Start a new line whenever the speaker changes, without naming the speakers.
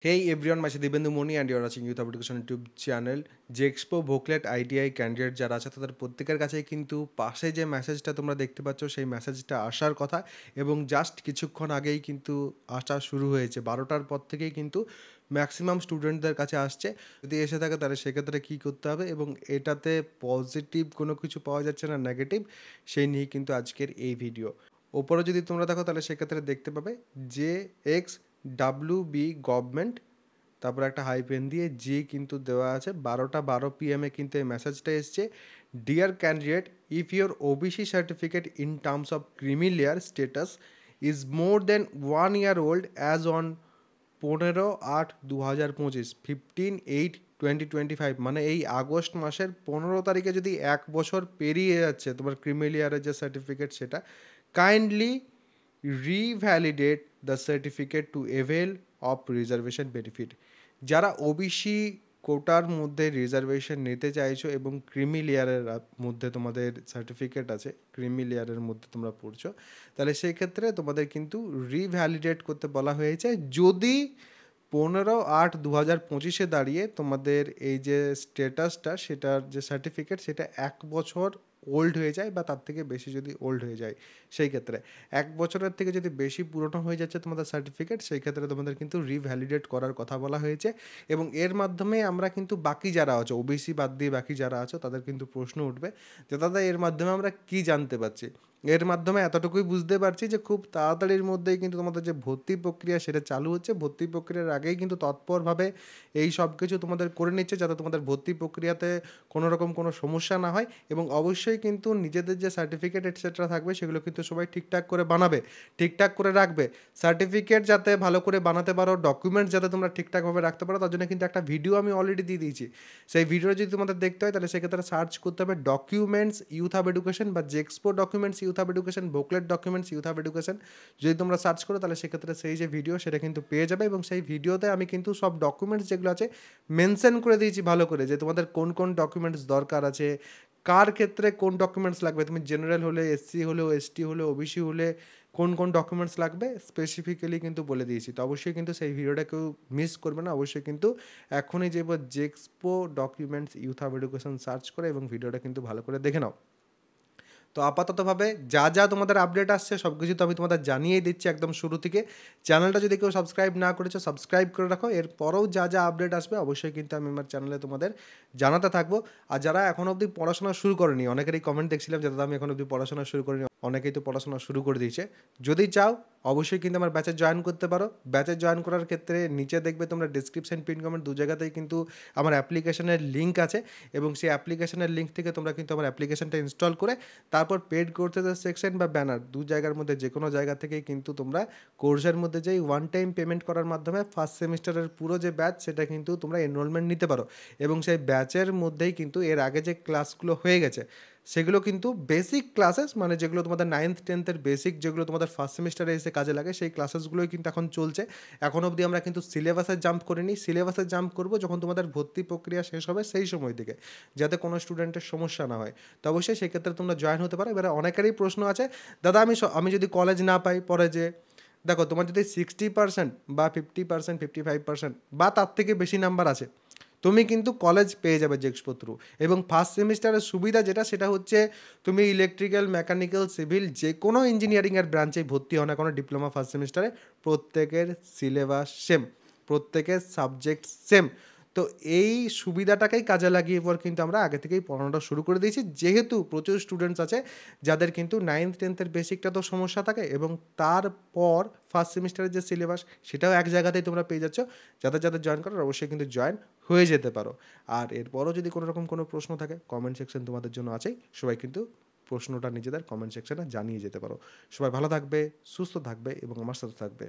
Hey everyone, my Dibendu Moni and you're watching Youth of Education YouTube channel. জেক্সপো ভোকলেট ITI candidate যারা আছে তাদের প্রত্যেকের কাছেই কিন্তু পাশে যে মেসেজটা তোমরা দেখতে পাচ্ছ সেই মেসেজটা আসার কথা এবং জাস্ট কিছুক্ষণ আগেই কিন্তু আসা শুরু হয়েছে 12টার পর থেকেই কিন্তু ম্যাক্সিমাম স্টুডেন্টদের কাছে আসছে। যদি এসে থাকে তাহলে সেক্ষেত্রে কী করতে হবে এবং এটাতে পজিটিভ কোনো কিছু পাওয়া যাচ্ছে না নেগেটিভ, সেই নিয়ে কিন্তু আজকের এই ভিডিও। ওপরে যদি তোমরা দেখো তাহলে সেক্ষেত্রে দেখতে পাবে যে এক্স ডাব্লিউ গভর্নমেন্ট, তারপর একটা হাইপেন দিয়ে জি কিন্তু দেওয়া আছে। 12:12 PM কিন্তু এই মেসেজটা এসছে। Dear candidate, if your OBC certificate in terms of creamy layer status is more than 1 year old as on 15/8/2025, 15/8/2025, মানে এই আগস্ট মাসের 15 তারিখে যদি 1 বছর পেরিয়ে যাচ্ছে তোমার ক্রিমি লেয়ারের যে সার্টিফিকেট সেটা, kindly revalidate the certificate two evil of reservation benefit. যারা ওবিসি কোটার মধ্যে রিজার্ভেশন নিতে চাইছো এবং ক্রিমি লেয়ারের মধ্যে তোমাদের সার্টিফিকেট আছে, ক্রিমি লেয়ারের মধ্যে তোমরা পড়ছো, তাহলে সেই ক্ষেত্রে তোমাদের কিন্তু রিভ্যালিডেট করতে বলা হয়েছে যদি 15/8/2025 দাঁড়িয়ে তোমাদের এই যে স্ট্যাটাসটা, সেটার যে সার্টিফিকেট সেটা 1 বছর ওল্ড হয়ে যায় বা তার থেকে বেশি যদি ওল্ড হয়ে যায়। সেই ক্ষেত্রে 1 বছরের থেকে যদি বেশি পুরনো হয়ে যাচ্ছে তোমাদের সার্টিফিকেট, সেই ক্ষেত্রে তোমাদের কিন্তু রিভ্যালিডেট করার কথা বলা হয়েছে। এবং এর মাধ্যমে আমরা কিন্তু বাকি যারা আছো, ওবিসি বাদ দিয়ে বাকি যারা আছো, তাদের কিন্তু প্রশ্ন উঠবে যে দাদা এর মাধ্যমে আমরা কি জানতে পারছি। এর মাধ্যমে এতটুকুই বুঝতে পারছি যে খুব তাড়াতাড়ির মধ্যেই কিন্তু তোমাদের যে ভর্তি প্রক্রিয়া সেটা চালু হচ্ছে। ভর্তি প্রক্রিয়ার আগেই কিন্তু তৎপরভাবে এই সব কিছু তোমাদের করে নিচ্ছে যাতে তোমাদের ভর্তি প্রক্রিয়াতে কোনো রকম কোনো সমস্যা না হয়। এবং অবশ্যই কিন্তু নিজেদের যে সার্টিফিকেট এটসেট্রা থাকবে সেগুলো কিন্তু সবাই ঠিকঠাক করে বানাবে, ঠিকঠাক করে রাখবে। সার্টিফিকেট যাতে ভালো করে বানাতে পারো, ডকুমেন্টস যাতে তোমরা ঠিকঠাকভাবে রাখতে পারো, তার জন্য কিন্তু একটা ভিডিও আমি অলরেডি দিয়ে দিয়েছি। সেই ভিডিও যদি তোমাদের দেখতে হয় তাহলে সেক্ষেত্রে সার্চ করতে হবে ডকুমেন্টস ইউথ অফ এডুকেশন বা জেক্সপো documents youth of education, ভোকলেট documents youth of education. যদি তোমরা সার্চ করো তাহলে সেক্ষেত্রে সেই যে ভিডিও সেটা কিন্তু পেয়ে যাবে এবং সেই ভিডিওতে আমি কিন্তু সব ডকুমেন্টস যেগুলো আছে মেনশন করে দিয়েছি ভালো করে, যে তোমাদের কোন কোন ডকুমেন্টস দরকার আছে, কার ক্ষেত্রে কোন ডকুমেন্টস লাগবে, তুমি জেনারেল হলে, এসসি হলেও, এসটি হলে, ওবিসি হলে কোন কোন ডকুমেন্টস লাগবে স্পেসিফিক্যালি কিন্তু বলে দিয়েছি। তো অবশ্যই কিন্তু সেই ভিডিওটা কেউ মিস করবে না, অবশ্যই কিন্তু এখনই যে জেক্সপো documents youth of education search করে এবং ভিডিওটা কিন্তু ভালো করে দেখে নাও। তো আপাততভাবে যা যা তোমাদের আপডেট আসছে সব কিছু তো আমি তোমাদের জানিয়েই দিচ্ছি একদম শুরু থেকে। চ্যানেলটা যদি কেউ সাবস্ক্রাইব না করেছো সাবস্ক্রাইব করে রাখো, এরপরেও যা যা আপডেট আসবে অবশ্যই কিন্তু আমি আমার চ্যানেলে তোমাদের জানাতে থাকবো। আর যারা এখন অবধি পড়াশোনা শুরু করেনি, অনেকেরই কমেন্ট দেখছিলাম যে দাদা আমি এখন অবধি পড়াশোনা শুরু করিনি, অনেকেই তো পড়াশোনা শুরু করে দিয়েছে। যদি চাও অবশ্যই কিন্তু আমার ব্যাচে জয়েন করতে পারো। ব্যাচে জয়েন করার ক্ষেত্রে নিচে দেখবে তোমরা ডিসক্রিপশন, পিন কমেন্ট দু জায়গাতেই কিন্তু আমার অ্যাপ্লিকেশনের লিঙ্ক আছে এবং সেই অ্যাপ্লিকেশনের লিঙ্ক থেকে তোমরা কিন্তু আমার অ্যাপ্লিকেশনটা ইনস্টল করে তারপর পেড কোর্সের সেকশন বা ব্যানার দু জায়গার মধ্যে যে কোনো জায়গা থেকেই কিন্তু তোমরা কোর্সের মধ্যে যেই ওয়ান টাইম পেমেন্ট করার মাধ্যমে ফার্স্ট সেমিস্টারের পুরো যে ব্যাচ সেটা কিন্তু তোমরা এনরোলমেন্ট নিতে পারো। এবং সেই ব্যাচের মধ্যেই কিন্তু এর আগে যে ক্লাসগুলো হয়ে গেছে সেগুলো কিন্তু বেসিক ক্লাসেস, মানে যেগুলো তোমাদের 9th-10th বেসিক, যেগুলো তোমাদের ফার্স্ট সেমিস্টারে এসে কাজে লাগে, সেই ক্লাসেসগুলোই কিন্তু এখন চলছে। এখন অবধি আমরা কিন্তু সিলেবাসে জাম্প করিনি, সিলেবাসে জাম্প করবো যখন তোমাদের ভর্তি প্রক্রিয়া শেষ হবে সেই সময় থেকে, যাতে কোনো স্টুডেন্টের সমস্যা না হয়। তো অবশ্যই সেক্ষেত্রে তোমরা জয়েন হতে পারো। এবারে অনেকেরই প্রশ্ন আছে দাদা আমি যদি কলেজ না পাই পরে, যে দেখো তোমার যদি 60% বা 50%, 55% বা তার থেকে বেশি নাম্বার আছে, তুমি কিন্তু কলেজ পেয়ে যাবে জেক্সপো থ্রু। এবং ফার্স্ট সেমিস্টারের সুবিধা যেটা সেটা হচ্ছে তুমি ইলেকট্রিক্যাল, মেকানিক্যাল, সিভিল যে কোনো ইঞ্জিনিয়ারিংয়ের ব্রাঞ্চে ভর্তি হও না কোনো, ডিপ্লোমা ফার্স্ট সেমিস্টারে প্রত্যেকের সিলেবাস সেম, প্রত্যেকের সাবজেক্ট সেম। তো এই সুবিধাটাকেই কাজে লাগিয়ে পর কিন্তু আমরা আগে থেকেই পড়ানোটা শুরু করে দিয়েছি, যেহেতু প্রচুর স্টুডেন্টস আছে যাদের কিন্তু 9th-10th বেসিকটা তো সমস্যা থাকে এবং তারপর ফার্স্ট সেমিস্টারের যে সিলেবাস সেটাও এক জায়গাতেই তোমরা পেয়ে যাচ্ছ। যাদের যাদের জয়েন করার অবশ্যই কিন্তু জয়েন হয়ে যেতে পারো। আর এরপরও যদি কোনো রকম কোনো প্রশ্ন থাকে কমেন্ট সেকশন তোমাদের জন্য আছেই, সবাই কিন্তু প্রশ্নটা নিজেদের কমেন্ট সেকশনে জানিয়ে যেতে পারো। সবাই ভালো থাকবে, সুস্থ থাকবে এবং আমার সাথে থাকবে।